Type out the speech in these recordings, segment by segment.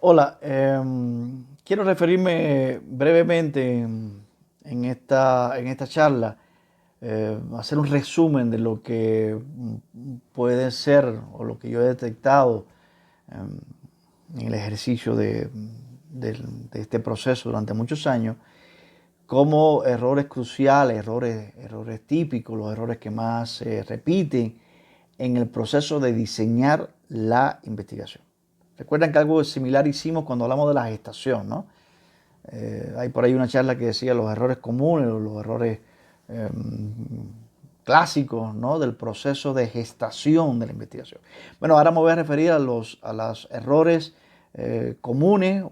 Hola, quiero referirme brevemente en esta charla, hacer un resumen de lo que puede ser o lo que yo he detectado em, en el ejercicio de este proceso durante muchos años, como errores cruciales, errores típicos, los errores que más se repiten en el proceso de diseñar la investigación. Recuerdan que algo similar hicimos cuando hablamos de la gestación, ¿no? Hay por ahí una charla que decía los errores comunes, los errores eh, clásicos, ¿no? Del proceso de gestación de la investigación. Bueno, ahora me voy a referir a los errores comunes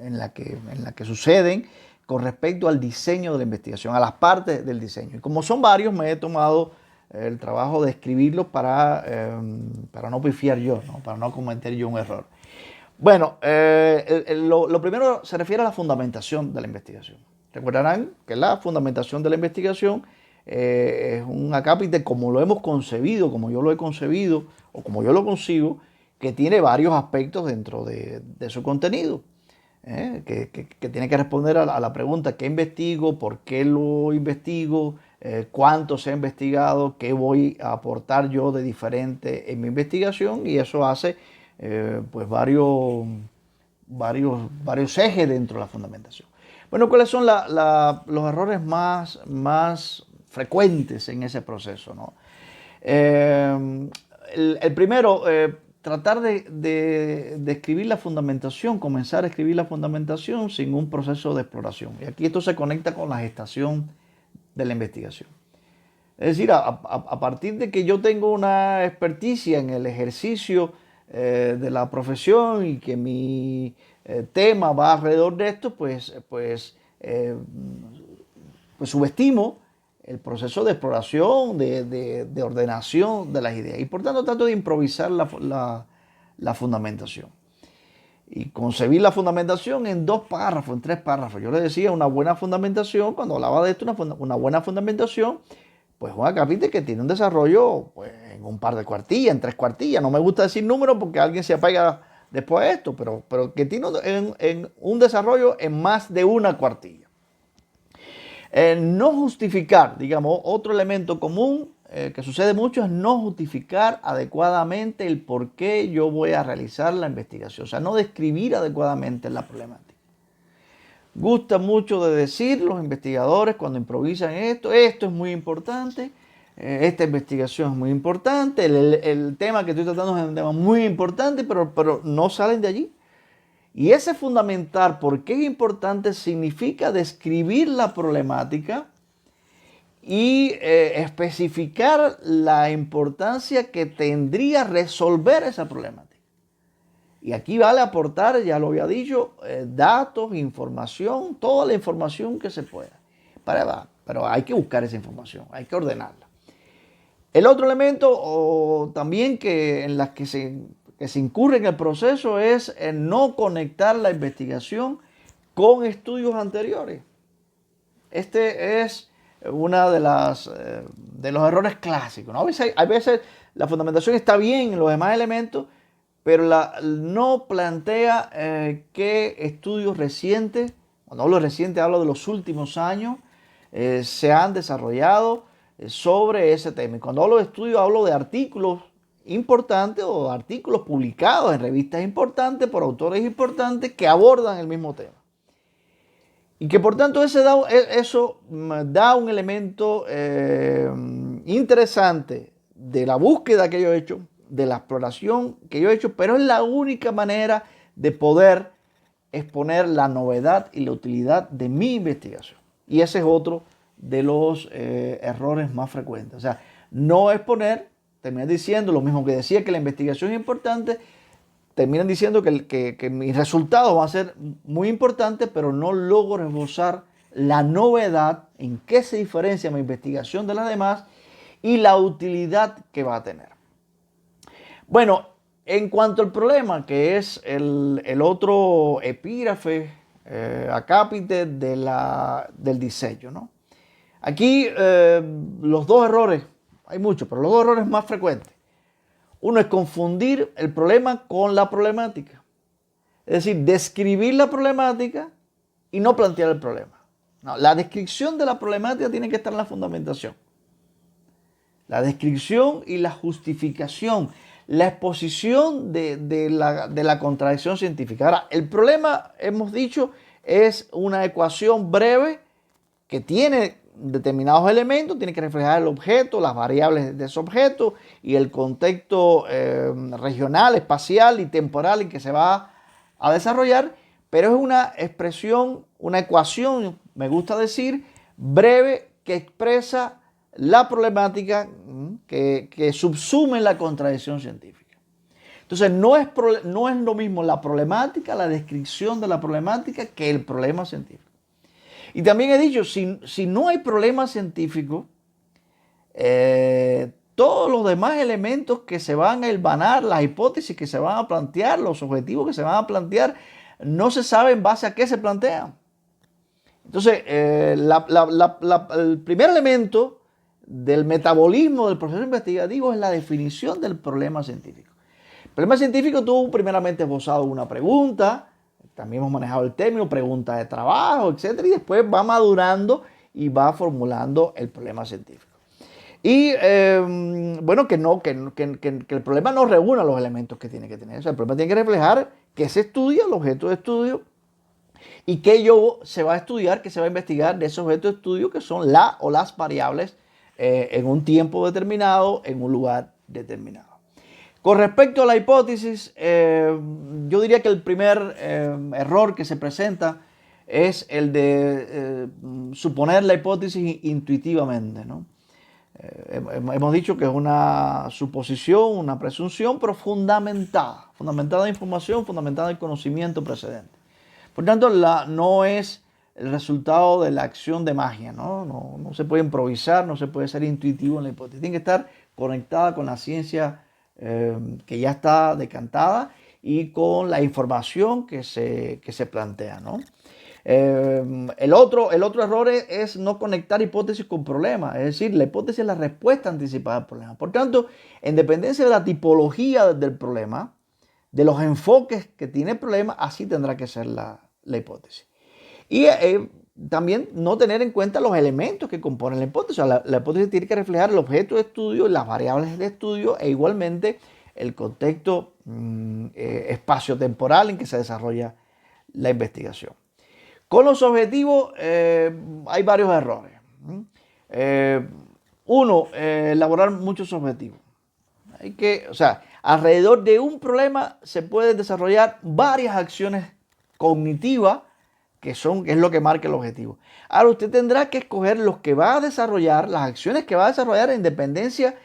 en la que suceden con respecto al diseño de la investigación, a las partes del diseño. Y como son varios, me he tomado el trabajo de escribirlos para no pifiar yo, ¿no? Para no cometer yo un error. Bueno, lo primero se refiere a la fundamentación de la investigación. Recordarán que la fundamentación de la investigación es un acápite como lo hemos concebido, como yo lo he concebido o como yo lo concibo, que tiene varios aspectos dentro de su contenido. Que tiene que responder a la pregunta: ¿qué investigo? ¿Por qué lo investigo? ¿Cuánto se ha investigado? ¿Qué voy a aportar yo de diferente en mi investigación? Y eso hace pues varios ejes dentro de la fundamentación. Bueno, ¿cuáles son los errores más frecuentes en ese proceso, ¿no? El primero, tratar de escribir la fundamentación, comenzar a escribir la fundamentación sin un proceso de exploración. Y aquí esto se conecta con la gestación de la investigación. Es decir, a partir de que yo tengo una experticia en el ejercicio de la profesión y que mi tema va alrededor de esto, pues subestimo el proceso de exploración, de ordenación de las ideas. Y por tanto trato de improvisar la fundamentación. Y concebir la fundamentación en 2 párrafos, en 3 párrafos. Yo le decía una buena fundamentación, cuando hablaba de esto, una buena fundamentación, pues un acápite que tiene un desarrollo pues, en un par de cuartillas, en 3 cuartillas. No me gusta decir números porque alguien se apega después a esto, pero que tiene en un desarrollo en más de una cuartilla. No justificar, digamos, otro elemento común que sucede mucho es no justificar adecuadamente el por qué yo voy a realizar la investigación. O sea, no describir adecuadamente la problemática. Gusta mucho de decir los investigadores cuando improvisan esto es muy importante, esta investigación es muy importante, el tema que estoy tratando es un tema muy importante, pero no salen de allí. Y ese fundamentar por qué es importante significa describir la problemática y especificar la importancia que tendría resolver esa problemática. Y aquí vale aportar, ya lo había dicho, datos, información, toda la información que se pueda. Pero hay que buscar esa información, hay que ordenarla. El otro elemento también en las que se incurre en el proceso es no conectar la investigación con estudios anteriores. Este es una de los errores clásicos, ¿no? A veces la fundamentación está bien en los demás elementos, pero no plantea qué estudios recientes, cuando hablo de recientes hablo de los últimos años, se han desarrollado sobre ese tema. Y cuando hablo de estudios hablo de artículos importantes o artículos publicados en revistas importantes por autores importantes que abordan el mismo tema. Y que por tanto eso da un elemento interesante de la búsqueda que yo he hecho, de la exploración que yo he hecho, pero es la única manera de poder exponer la novedad y la utilidad de mi investigación. Y ese es otro de los errores más frecuentes. O sea, no exponer, terminar diciendo lo mismo que decía, que la investigación es importante, terminan diciendo que mis resultados van a ser muy importantes, pero no logro esbozar la novedad, en qué se diferencia mi investigación de las demás y la utilidad que va a tener. Bueno, en cuanto al problema, que es el otro epígrafe, acápite del diseño, ¿no? Aquí los dos errores, hay muchos, pero los dos errores más frecuentes. Uno es confundir el problema con la problemática. Es decir, describir la problemática y no plantear el problema. No, la descripción de la problemática tiene que estar en la fundamentación. La descripción y la justificación, la exposición de la contradicción científica. Ahora, el problema, hemos dicho, es una ecuación breve que tiene determinados elementos, tiene que reflejar el objeto, las variables de ese objeto y el contexto regional, espacial y temporal en que se va a desarrollar, pero es una expresión, una ecuación, me gusta decir, breve que expresa la problemática que subsume la contradicción científica. Entonces, no es lo mismo la problemática, la descripción de la problemática que el problema científico. Y también he dicho, si no hay problema científico, todos los demás elementos que se van a hilvanar, las hipótesis que se van a plantear, los objetivos que se van a plantear, no se sabe en base a qué se plantean. Entonces, el primer elemento del metabolismo del proceso investigativo es la definición del problema científico. El problema científico tú primeramente esbozado una pregunta, también hemos manejado el término pregunta de trabajo, etcétera, y después va madurando y va formulando el problema científico. Y bueno, que el problema no reúna los elementos que tiene que tener. O sea, el problema tiene que reflejar qué se estudia, el objeto de estudio, y qué se va a estudiar, qué se va a investigar de ese objeto de estudio, que son la o las variables en un tiempo determinado, en un lugar determinado. Con respecto a la hipótesis, yo diría que el primer error que se presenta es el de suponer la hipótesis intuitivamente, ¿no? Hemos dicho que es una suposición, una presunción, pero fundamentada en información, fundamentada en conocimiento precedente. Por tanto, no es el resultado de la acción de magia, ¿no? No se puede improvisar, no se puede ser intuitivo en la hipótesis. Tiene que estar conectada con la ciencia que ya está decantada y con la información que se plantea, ¿no? El otro error es no conectar hipótesis con problemas, es decir, la hipótesis es la respuesta anticipada al problema. Por tanto, en dependencia de la tipología del problema, de los enfoques que tiene el problema, así tendrá que ser la hipótesis. Y también no tener en cuenta los elementos que componen la hipótesis. O sea, la hipótesis tiene que reflejar el objeto de estudio, las variables de estudio e igualmente el contexto espaciotemporal en que se desarrolla la investigación. Con los objetivos hay varios errores. Uno, elaborar muchos objetivos. O sea, alrededor de un problema se pueden desarrollar varias acciones cognitivas que es lo que marca el objetivo. Ahora usted tendrá que escoger los que va a desarrollar, las acciones que va a desarrollar en dependencia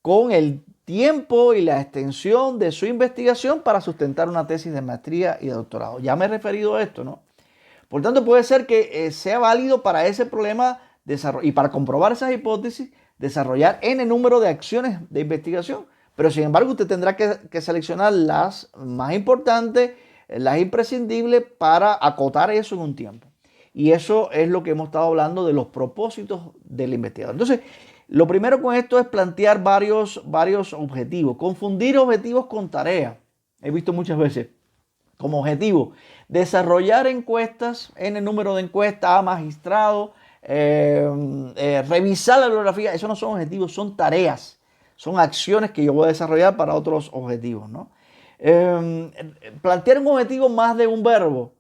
con el tiempo y la extensión de su investigación para sustentar una tesis de maestría y de doctorado. Ya me he referido a esto, ¿no? Por tanto, puede ser que sea válido para ese problema y para comprobar esas hipótesis, desarrollar n número de acciones de investigación. Pero sin embargo, usted tendrá que seleccionar las más importantes, las imprescindibles para acotar eso en un tiempo. Y eso es lo que hemos estado hablando de los propósitos del investigador. Entonces, lo primero con esto es plantear varios objetivos. Confundir objetivos con tareas. He visto muchas veces como objetivo desarrollar encuestas, n número de encuestas a magistrado, revisar la bibliografía. Esos no son objetivos, son tareas. Son acciones que yo voy a desarrollar para otros objetivos, ¿no? Plantear un objetivo más de un verbo,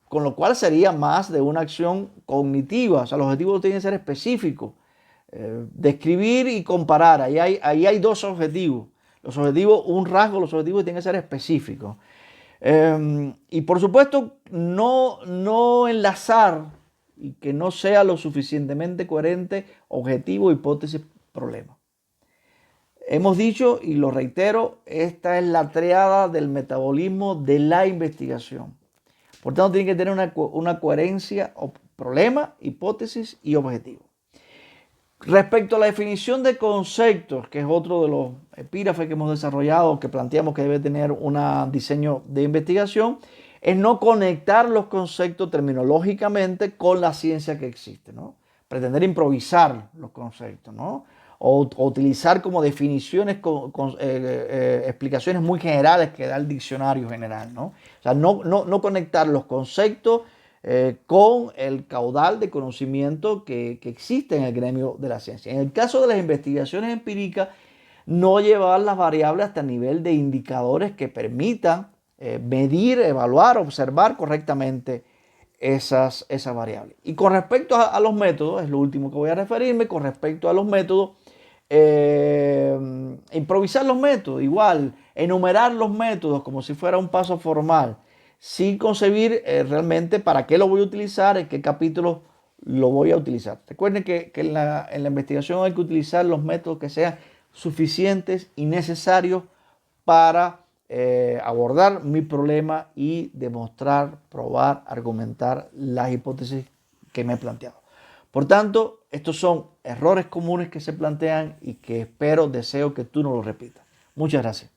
con lo cual sería más de una acción cognitiva. O sea, los objetivos tienen que ser específicos. Describir y comparar. Ahí hay dos objetivos. Los objetivos, un rasgo, los objetivos tienen que ser específicos. Y por supuesto, no enlazar y que no sea lo suficientemente coherente objetivo, hipótesis, problema. Hemos dicho, y lo reitero, esta es la triada del metabolismo de la investigación. Por tanto, tiene que tener una coherencia, problema, hipótesis y objetivo. Respecto a la definición de conceptos, que es otro de los epígrafes que hemos desarrollado, que planteamos que debe tener un diseño de investigación, es no conectar los conceptos terminológicamente con la ciencia que existe, ¿no? Pretender improvisar los conceptos, ¿no? o utilizar como definiciones, explicaciones muy generales que da el diccionario general, ¿no? O sea, no conectar los conceptos con el caudal de conocimiento que existe en el gremio de la ciencia. En el caso de las investigaciones empíricas, no llevar las variables hasta el nivel de indicadores que permitan medir, evaluar, observar correctamente esas variables. Y con respecto a los métodos, es lo último que voy a referirme, con respecto a los métodos, improvisar los métodos, igual, enumerar los métodos como si fuera un paso formal, sin concebir realmente para qué lo voy a utilizar, en qué capítulo lo voy a utilizar. Recuerden que en la investigación hay que utilizar los métodos que sean suficientes y necesarios para abordar mi problema y demostrar, probar, argumentar las hipótesis que me he planteado. Por tanto, estos son errores comunes que se plantean y que espero, deseo que tú no los repitas. Muchas gracias.